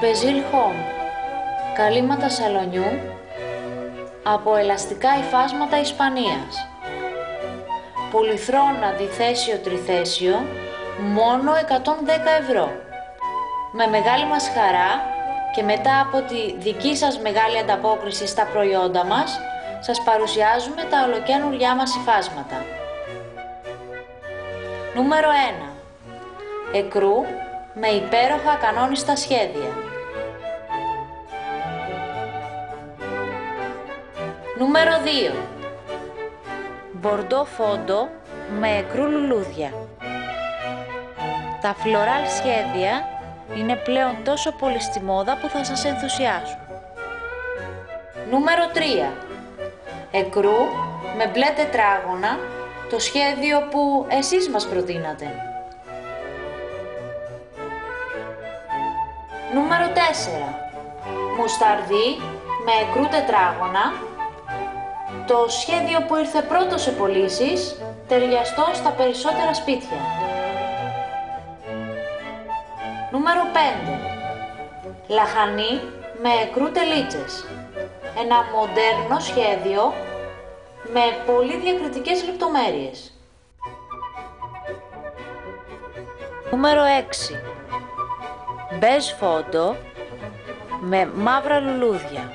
Bezel Home. Καλύματα σαλονιού από ελαστικά υφάσματα Ισπανίας. Πολυθρόνα διθέσιο-τριθέσιο, μόνο 110 ευρώ. Με μεγάλη μας χαρά και μετά από τη δική σας μεγάλη ανταπόκριση στα προϊόντα μας, σας παρουσιάζουμε τα ολοκαίνουργιά μας υφάσματα. Νούμερο 1. Εκρού με υπέροχα κανόνιστα σχέδια. Νούμερο 2. Μπορντό φόντο με εκρού λουλούδια. Τα φλωράλ σχέδια είναι πλέον τόσο πολύ στη μόδα που θα σας ενθουσιάσουν. Νούμερο 3. Εκρού με μπλε τετράγωνα, το σχέδιο που εσείς μας προτείνατε. Νούμερο 4. Μουσταρδί με εκρού τετράγωνα, το σχέδιο που ήρθε πρώτο σε πωλήσεις, ταιριαστό στα περισσότερα σπίτια. Νούμερο 5. Λαχανί με εκρού τελίτσες. Ένα μοντέρνο σχέδιο με πολύ διακριτικές λεπτομέρειες. Νούμερο 6. Μπέζ φόντο με μαύρα λουλούδια.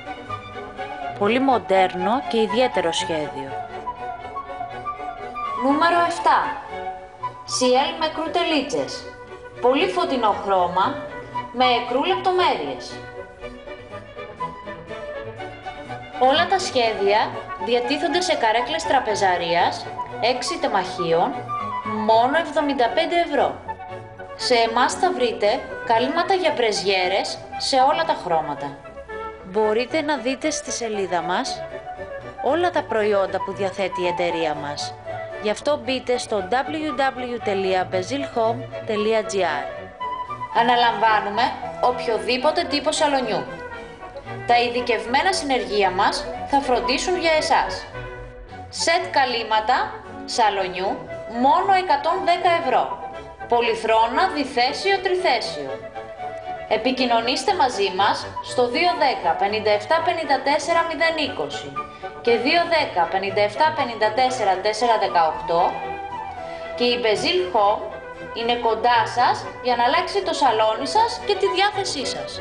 Πολύ μοντέρνο και ιδιαίτερο σχέδιο. Νούμερο 7. Σιέλ με εκρού τελίτσες. Πολύ φωτεινό χρώμα με εκρού λεπτομέρειες. Όλα τα σχέδια διατίθονται σε καρέκλες τραπεζαρίας 6 τεμαχίων, μόνο 75 ευρώ. Σε εμάς θα βρείτε καλύματα για μπρεζιέρες σε όλα τα χρώματα. Μπορείτε να δείτε στη σελίδα μας όλα τα προϊόντα που διαθέτει η εταιρεία μας. Γι' αυτό μπείτε στο www.bezelhome.gr. Αναλαμβάνουμε οποιοδήποτε τύπο σαλονιού. Τα ειδικευμένα συνεργεία μας θα φροντίσουν για εσάς. Σετ καλύματα σαλονιού, μόνο 110 ευρώ. Πολυθρόνα διθέσιο-τριθέσιο. Επικοινωνήστε μαζί μας στο 210 57 54 020 και 210 57 54 418 και η Bezel Home είναι κοντά σας για να αλλάξει το σαλόνι σας και τη διάθεσή σας.